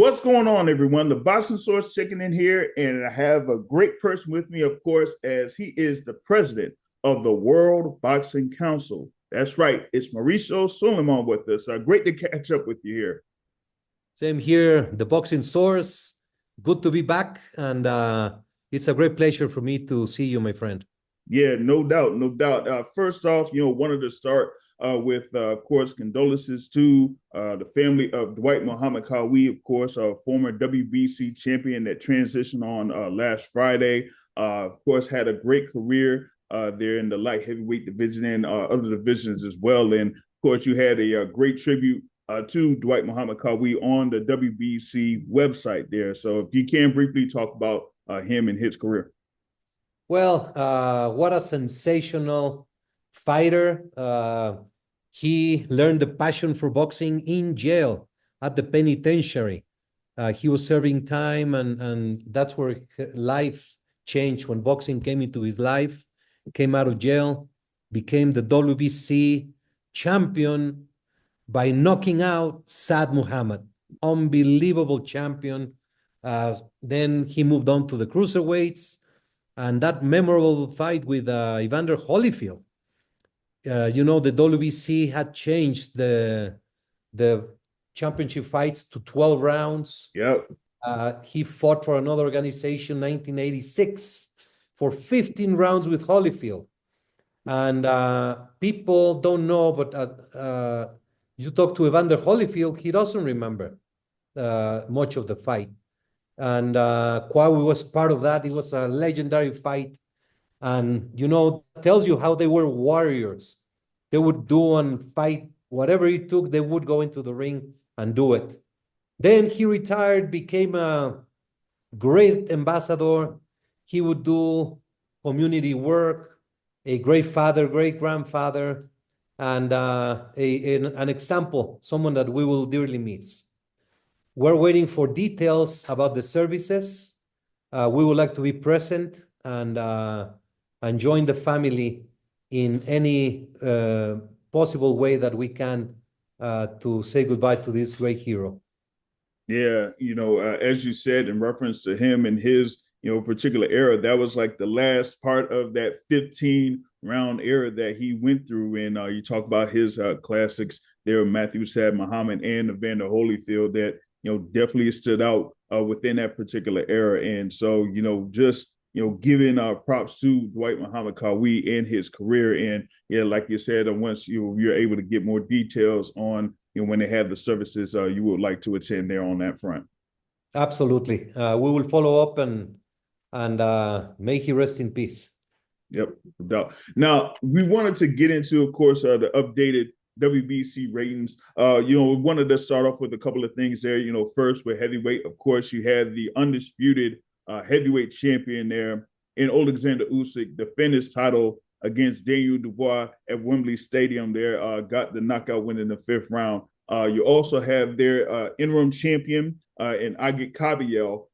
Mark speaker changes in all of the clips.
Speaker 1: What's going on, everyone? The Boxing Source checking in here, and I have a great person with me, of course, as he is the president of the World Boxing Council. That's right, it's Mauricio Sulaiman with us. Great to catch up with you here.
Speaker 2: Same here, the Boxing Source. Good to be back, and it's a great pleasure for me to see you, my friend.
Speaker 1: Yeah, no doubt, no doubt. First off, wanted to start with, of course, condolences to the family of Dwight Muhammad Qawi, of course, a former WBC champion that transitioned on last Friday. Of course, had a great career there in the light heavyweight division and other divisions as well. And, of course, you had a great tribute to Dwight Muhammad Qawi on the WBC website there. So if you can briefly talk about him and his career.
Speaker 2: Well, what a sensational fighter. He learned the passion for boxing in jail at the penitentiary. He was serving time, and that's where life changed when boxing came into his life. He came out of jail, became the WBC champion by knocking out Saad Muhammad. Unbelievable champion. Then he moved on to the cruiserweights. And that memorable fight with Evander Holyfield, the WBC had changed the championship fights to 12 rounds.
Speaker 1: Yep.
Speaker 2: He fought for another organization, 1986, for 15 rounds with Holyfield. And people don't know, but you talk to Evander Holyfield, he doesn't remember much of the fight. And Qawi was part of that. It was a legendary fight. And, tells you how they were warriors. They would do and fight whatever it took. They would go into the ring and do it. Then he retired, became a great ambassador. He would do community work, a great father, great grandfather, and an example, someone that we will dearly miss. We're waiting for details about the services. We would like to be present and join the family in any possible way that we can to say goodbye to this great hero.
Speaker 1: Yeah, as you said, in reference to him and his, particular era, that was like the last part of that 15-round era that he went through. And you talk about his classics there, Matthew Saad Muhammad and Evander Holyfield, that definitely stood out within that particular era. And so, giving props to Dwight Muhammad Qawi and his career. And yeah, like you said, once you're able to get more details on, when they have the services, you would like to attend there on that front.
Speaker 2: Absolutely. We will follow up and may he rest in peace.
Speaker 1: Yep. No doubt. Now, we wanted to get into, of course, the updated WBC ratings. We wanted to start off with a couple of things there. First with heavyweight, of course, you had the undisputed heavyweight champion there in Alexander Usyk defend his title against Daniel Dubois at Wembley Stadium there, got the knockout win in the 5th round. You also have their interim champion in Agit Kabayel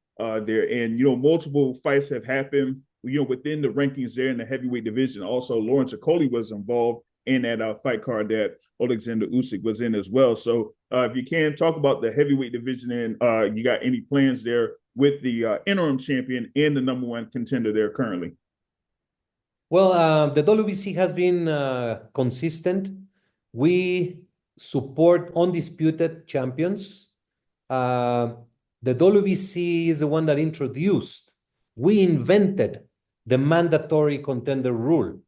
Speaker 1: there. And, multiple fights have happened, within the rankings there in the heavyweight division. Also, Lawrence Okolie was involved in that fight card that Alexander Usyk was in as well. So if you can talk about the heavyweight division and you got any plans there with the interim champion and the #1 contender there currently.
Speaker 2: Well, the WBC has been consistent. We support undisputed champions. The WBC is the one that introduced, we invented the mandatory contender rule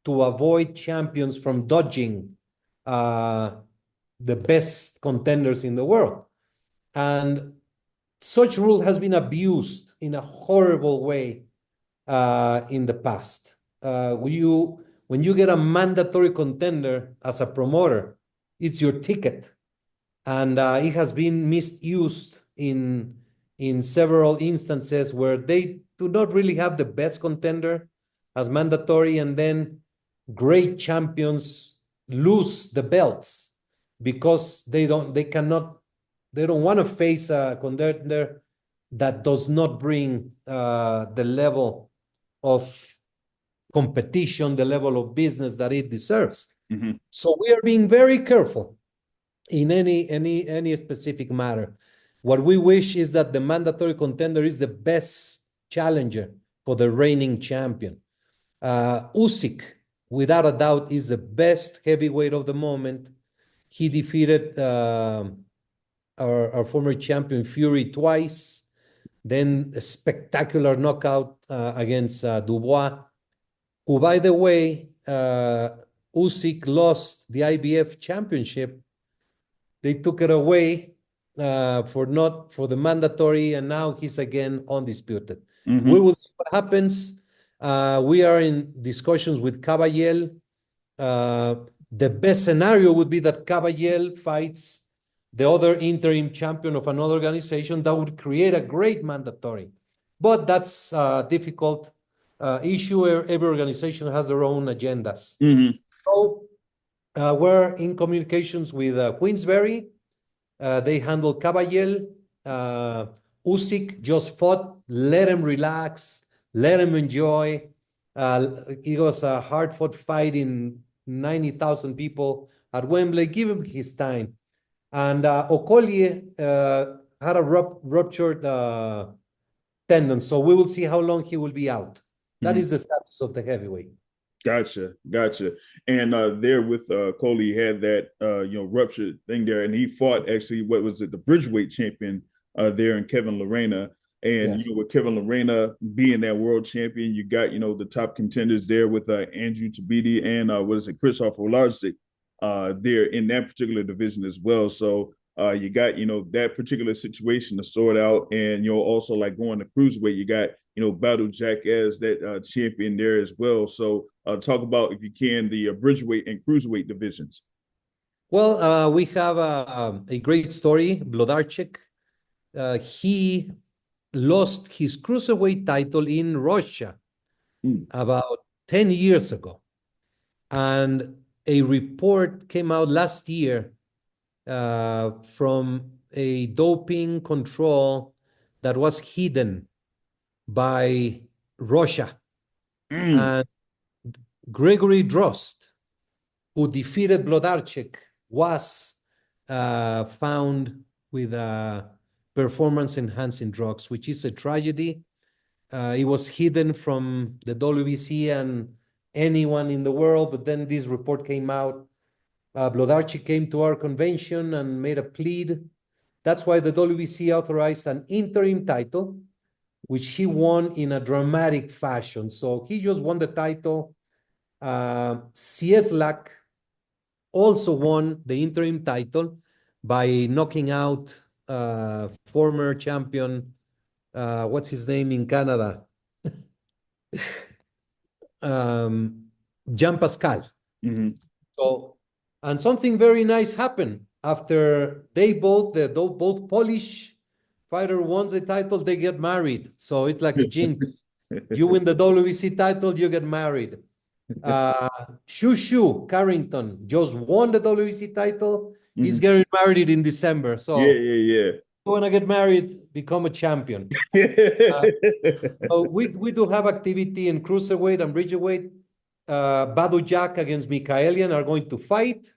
Speaker 2: to avoid champions from dodging the best contenders in the world. And such rule has been abused in a horrible way in the past. When you get a mandatory contender as a promoter, it's your ticket. And it has been misused in several instances where they do not really have the best contender as mandatory, and then great champions lose the belts because they don't want to face a contender that does not bring the level of competition, the level of business that it deserves.
Speaker 1: Mm-hmm.
Speaker 2: So we are being very careful in any specific matter. What we wish is that the mandatory contender is the best challenger for the reigning champion. Usyk, without a doubt, is the best heavyweight of the moment. He defeated our former champion Fury twice, then a spectacular knockout against Dubois, who, by the way, Usyk lost the IBF championship. They took it away for the mandatory, and now he's again undisputed.
Speaker 1: Mm-hmm.
Speaker 2: We will see what happens. We are in discussions with Caballel. The best scenario would be that Caballel fights the other interim champion of another organization. That would create a great mandatory. But that's a difficult issue. Every organization has their own agendas.
Speaker 1: Mm-hmm.
Speaker 2: So we're in communications with Queensberry. They handle Caballel. Usyk just fought. Let him relax. Let him enjoy. It was a hard-fought fight in 90,000 people at Wembley. Give him his time. And Okolie had a ruptured tendon, so we will see how long he will be out. That is the status of the heavyweight.
Speaker 1: Gotcha. And there with Coley had that ruptured thing there, and he fought actually what was it, the Bridgerweight champion there in Kevin Lorena. And
Speaker 2: Yes.
Speaker 1: with Kevin Lorena being that world champion, you got the top contenders there with Andrew Tabiti and Krzysztof Włodarczyk there in that particular division as well. So you got that particular situation to sort out, and also like going to cruiserweight, you got Battle Jack as that champion there as well. So talk about, if you can, the Bridgerweight and cruiserweight divisions.
Speaker 2: Well, we have a great story. Włodarczyk, he lost his cruiserweight title in Russia about 10 years ago. And a report came out last year from a doping control that was hidden by Russia. And Gregory Drost, who defeated Włodarczyk, was found with performance-enhancing drugs, which is a tragedy. It was hidden from the WBC and anyone in the world, but then this report came out. Włodarczyk came to our convention and made a plea. That's why the WBC authorized an interim title, which he won in a dramatic fashion. So he just won the title. Cieslak also won the interim title by knocking out former champion, what's his name in Canada? Jean Pascal. So, and something very nice happened after they both Polish fighter won the title, they get married. So it's like a jinx. You win the WBC title, you get married. Shushu Carrington just won the WBC title. He's getting married in December. So
Speaker 1: yeah.
Speaker 2: You want to get married, become a champion. So we do have activity in cruiserweight and Bridgerweight. Badu Jack against Mikaelian are going to fight.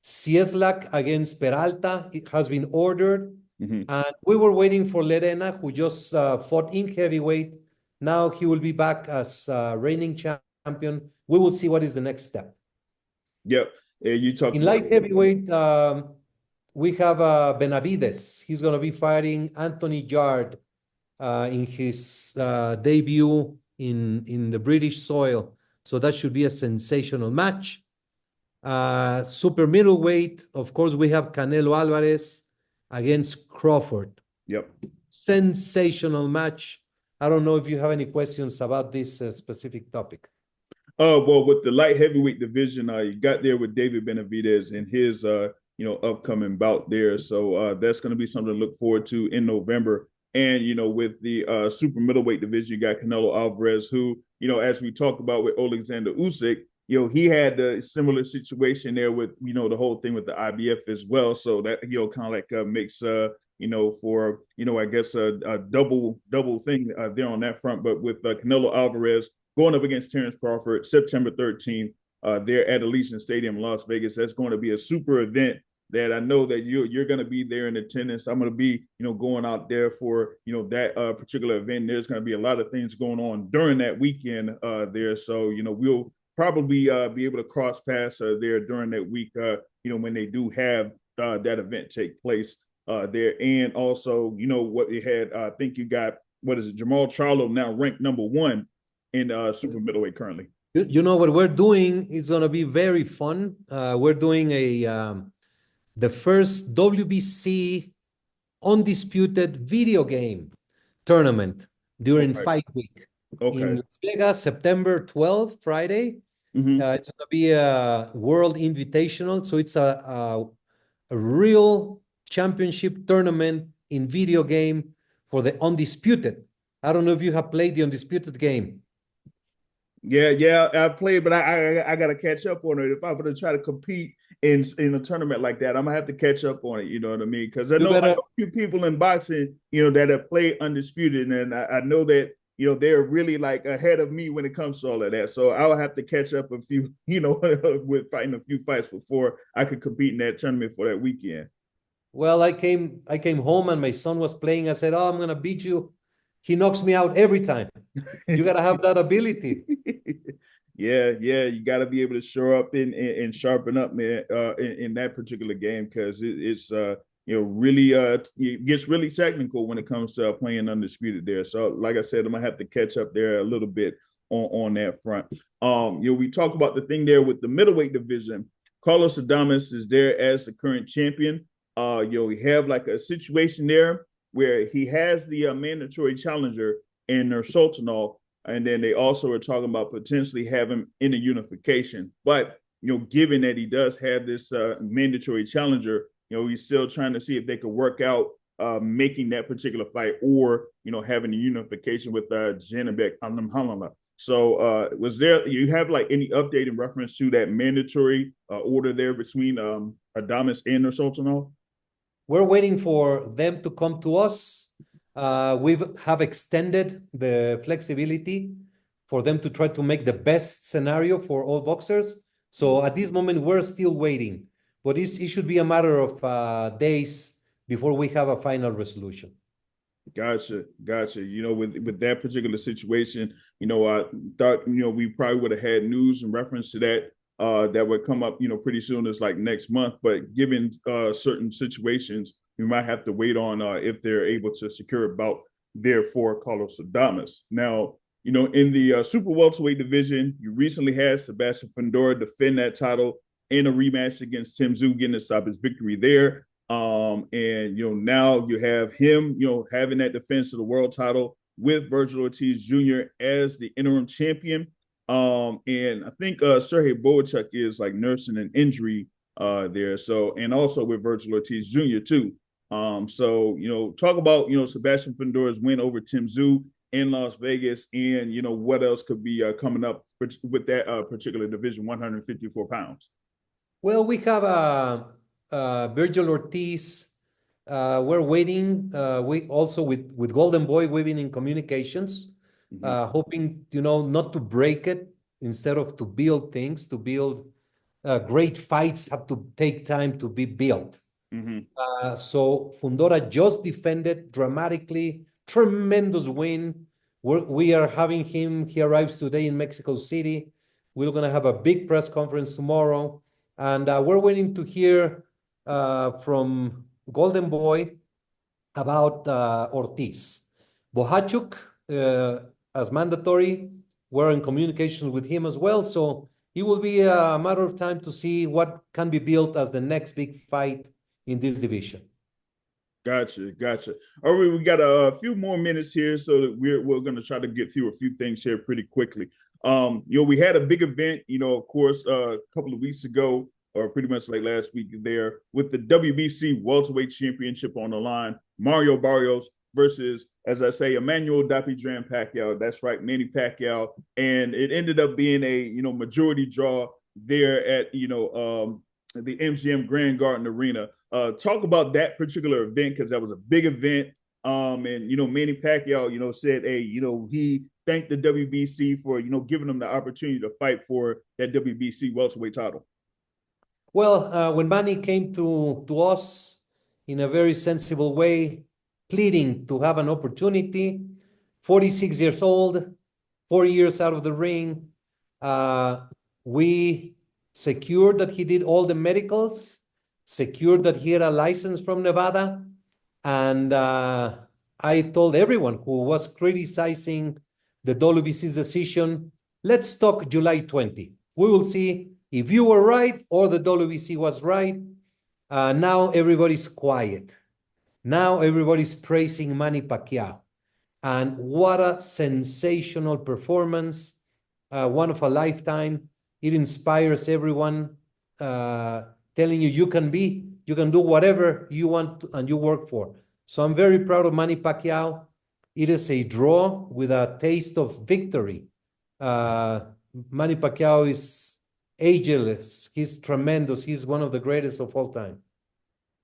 Speaker 2: Cieslak against Peralta, it has been ordered. And we were waiting for Lerena, who just fought in heavyweight. Now he will be back as reigning champion. We will see what is the next step.
Speaker 1: Yep. You talk
Speaker 2: in light heavyweight. We have Benavides. He's going to be fighting Anthony Yard in his debut in the British soil. So that should be a sensational match. Super middleweight, of course, we have Canelo Alvarez against Crawford.
Speaker 1: Yep.
Speaker 2: Sensational match. I don't know if you have any questions about this specific topic.
Speaker 1: Well, with the light heavyweight division, you got there with David Benavidez and his upcoming bout there. So that's going to be something to look forward to in November. And, with the super middleweight division, you got Canelo Alvarez, who, as we talked about with Alexander Usyk, he had a similar situation there with, the whole thing with the IBF as well. So that, kind of like makes, for, I guess a double thing there on that front. But with Canelo Alvarez going up against Terrence Crawford, September 13th, there at Allegiant Stadium, Las Vegas, that's going to be a super event. that I know that you're going to be there in attendance. I'm going to be, going out there for, that particular event. There's going to be a lot of things going on during that weekend there. So, we'll probably be able to cross paths there during that week, when they do have that event take place there. And also, what you had, I think you got, what is it, Jamal Charlo now ranked number 1 in super middleweight currently.
Speaker 2: You know what we're doing is going to be very fun. We're doing the first WBC Undisputed video game tournament during Fight Week in Las Vegas, September 12th, Friday. It's going to be a World Invitational, so it's a real championship tournament in video game for the Undisputed. I don't know if you have played the Undisputed game.
Speaker 1: Yeah, I played, but I got to catch up on it. If I'm going to try to compete in a tournament like that, I'm gonna have to catch up on it. You know what I mean? Because I know a few people in boxing, that have played Undisputed, and I know that they're really like ahead of me when it comes to all of that. So I'll have to catch up a few, with fighting a few fights before I could compete in that tournament for that weekend.
Speaker 2: Well, I came home and my son was playing. I said, "Oh, I'm gonna beat you." He knocks me out every time. You gotta have that ability.
Speaker 1: Yeah, you got to be able to show up and sharpen up, man, in that particular game, because it's really it gets really technical when it comes to playing Undisputed there. So, like I said, I'm gonna have to catch up there a little bit on that front. We talk about the thing there with the middleweight division. Carlos Adames is there as the current champion. We have like a situation there where he has the mandatory challenger in Nursultanov. And then they also are talking about potentially having in a unification. But, given that he does have this mandatory challenger, he's still trying to see if they could work out making that particular fight or, having a unification with Janabek Alhamdulillah. So you have like any update in reference to that mandatory order there between Adames and Nursultanov?
Speaker 2: We're waiting for them to come to us. We have extended the flexibility for them to try to make the best scenario for all boxers. So at this moment, we're still waiting, but it should be a matter of days before we have a final resolution.
Speaker 1: Gotcha. With that particular situation, I thought, we probably would have had news in reference to that that would come up, pretty soon as like next month. But given certain situations, we might have to wait on if they're able to secure a bout there for Carlos Adames. Now, in the super welterweight division, you recently had Sebastian Fundora defend that title in a rematch against Tim Tszyu, getting to stop his victory there. And now you have him, having that defense of the world title with Virgil Ortiz Jr. as the interim champion. And I think Sergey Boychuk is like nursing an injury there. So, and also with Virgil Ortiz Jr. too. So, talk about, Sebastian Fundora's win over Tim Tszyu in Las Vegas, and, what else could be coming up with that particular division, 154 pounds.
Speaker 2: Well, we have Virgil Ortiz. We're waiting. We also with Golden Boy, we've been in communications, hoping, not to break it instead of to build things. To build great fights have to take time to be built. So Fundora just defended dramatically, tremendous win. We are having him. He arrives today in Mexico City. We're going to have a big press conference tomorrow, and we're waiting to hear from Golden Boy about Ortiz. Bohachuk, as mandatory, we're in communication with him as well. So it will be a matter of time to see what can be built as the next big fight in this division.
Speaker 1: Gotcha. All right, we got a few more minutes here, so that we're going to try to get through a few things here pretty quickly. We had a big event, of course, a couple of weeks ago, or pretty much like last week there, with the WBC Welterweight Championship on the line. Mario Barrios versus, as I say, Emmanuel Dapidran Pacquiao. That's right, Manny Pacquiao. And it ended up being a, majority draw there at, the MGM Grand Garden Arena. Talk about that particular event, because that was a big event. And, Manny Pacquiao, said, hey, he thanked the WBC for, giving him the opportunity to fight for that WBC welterweight title.
Speaker 2: Well, when Manny came to us in a very sensible way, pleading to have an opportunity, 46 years old, 4 years out of the ring, we secured that he did all the medicals, secured that he had a license from Nevada, and I told everyone who was criticizing the WBC's decision, let's talk July 20. We will see if you were right or the WBC was right. Now everybody's quiet. Now everybody's praising Manny Pacquiao. And what a sensational performance, one of a lifetime. It inspires everyone, telling you can do whatever you want and you work for. So I'm very proud of Manny Pacquiao. It is a draw with a taste of victory. Manny Pacquiao is ageless. He's tremendous. He's one of the greatest of all time.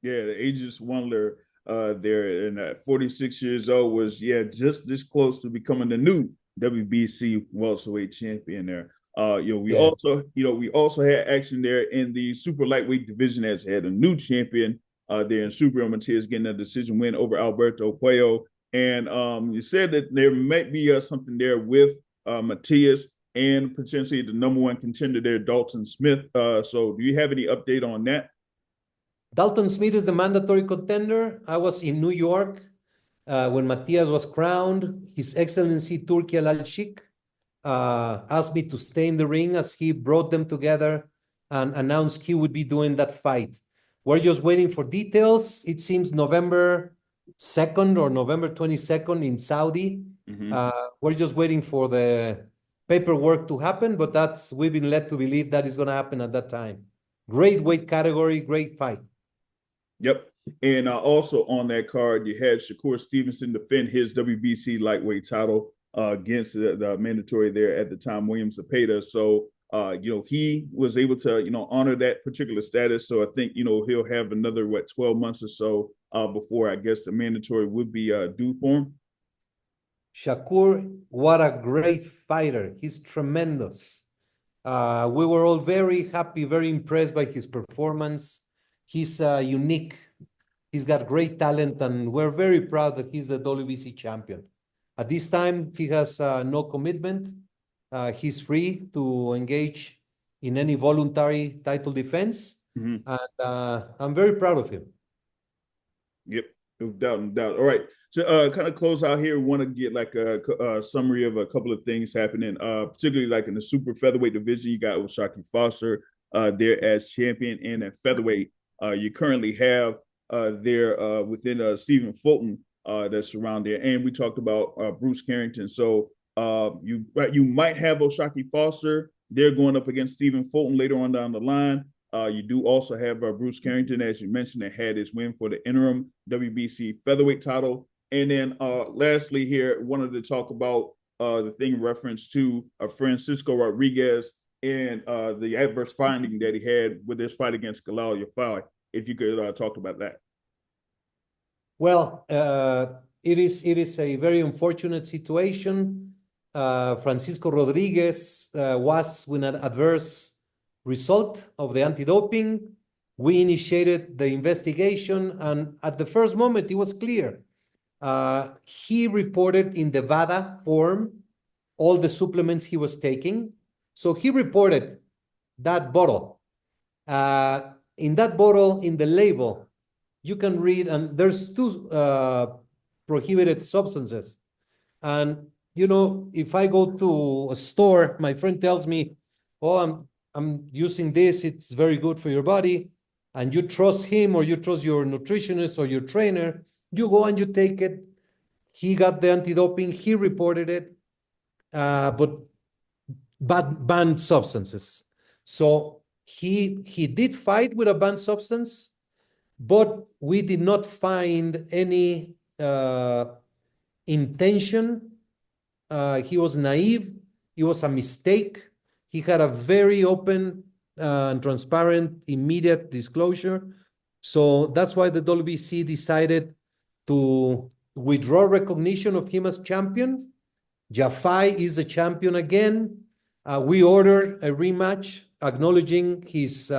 Speaker 1: Yeah, the ageless wonder there, and at 46 years old was just this close to becoming the new WBC welterweight champion there. We also had action there in the super lightweight division as had a new champion there in Super Matias getting a decision win over Alberto Puello. And you said that there might be something there with Matias and potentially the number one contender there, Dalton Smith. So do you have any update on that?
Speaker 2: Dalton Smith is the mandatory contender. I was in New York when Matias was crowned. His Excellency Turki Al-Sheikh asked me to stay in the ring as he brought them together and announced he would be doing that fight. We're just waiting for details. It seems November 2nd or November 22nd in Saudi. We're just waiting for the paperwork to happen, but we've been led to believe that is going to happen at that time. Great weight category, great fight.
Speaker 1: Yep. And also on that card, you had Shakur Stevenson defend his WBC lightweight title against the mandatory there at the time, William Zepeda. So, he was able to, honor that particular status. So I think, he'll have another, 12 months or so before I guess the mandatory would be due for him.
Speaker 2: Shakur, what a great fighter. He's tremendous. We were all very happy, very impressed by his performance. He's unique. He's got great talent, and we're very proud that he's the WBC champion. At this time, he has no commitment. He's free to engage in any voluntary title defense, and I'm very proud of him.
Speaker 1: Yep, no doubt, no doubt. All right, so kind of close out here. We want to get like a summary of a couple of things happening, particularly like in the super featherweight division. You got O'Shaquie Foster there as champion, and at featherweight, you currently have there within Stephen Fulton that's around there, and we talked about Bruce Carrington. So you might have O'Shaquie Foster there going up against Stephen Fulton later on down the line. You do also have Bruce Carrington, as you mentioned, that had his win for the interim WBC featherweight title. And then lastly here, wanted to talk about the thing in reference to Francisco Rodriguez and the adverse finding that he had with his fight against Galal Yafai. If you could talk about that.
Speaker 2: Well, it is a very unfortunate situation. Francisco Rodriguez was with an adverse result of the anti-doping. We initiated the investigation, and at the first moment, it was clear. He reported in the VADA form all the supplements he was taking. So he reported that bottle. In that bottle, in the label, you can read, and there's two prohibited substances. And, if I go to a store, my friend tells me, oh, I'm using this, it's very good for your body, and you trust him or you trust your nutritionist or your trainer, you go and you take it. He got the anti-doping, he reported it, but banned substances. So he did fight with a banned substance, but we did not find any intention. He was naive. It was a mistake. He had a very open and transparent, immediate disclosure. So that's why the WBC decided to withdraw recognition of him as champion. Yafai is a champion again. We ordered a rematch, acknowledging his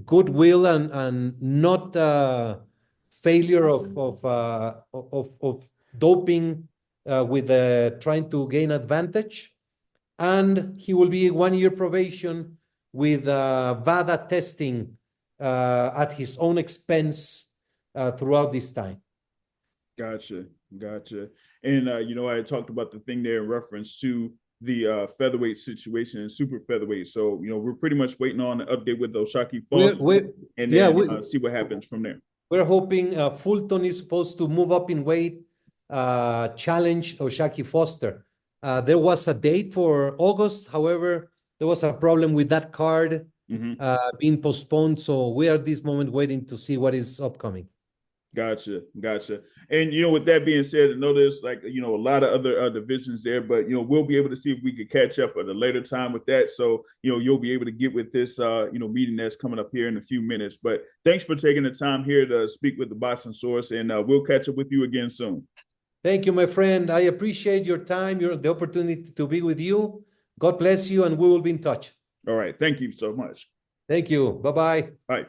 Speaker 2: goodwill and not failure of doping with trying to gain advantage. And he will be 1 year probation with VADA testing at his own expense throughout this time.
Speaker 1: Gotcha. And I talked about the thing there in reference to the featherweight situation and super featherweight. So we're pretty much waiting on an update with Oshaki Foster, and then see what happens from there.
Speaker 2: We're hoping Fulton is supposed to move up in weight, challenge Oshaki Foster. There was a date for August. However, there was a problem with that card being postponed. So we are at this moment waiting to see what is upcoming.
Speaker 1: Gotcha. And, with that being said, I know there's a lot of other divisions there, but, we'll be able to see if we could catch up at a later time with that. So, you'll be able to get with this, meeting that's coming up here in a few minutes. But thanks for taking the time here to speak with the Boxing Source, and we'll catch up with you again soon.
Speaker 2: Thank you, my friend. I appreciate your time, the opportunity to be with you. God bless you, and we will be in touch.
Speaker 1: All right. Thank you so much.
Speaker 2: Thank you. Bye-bye.
Speaker 1: Bye.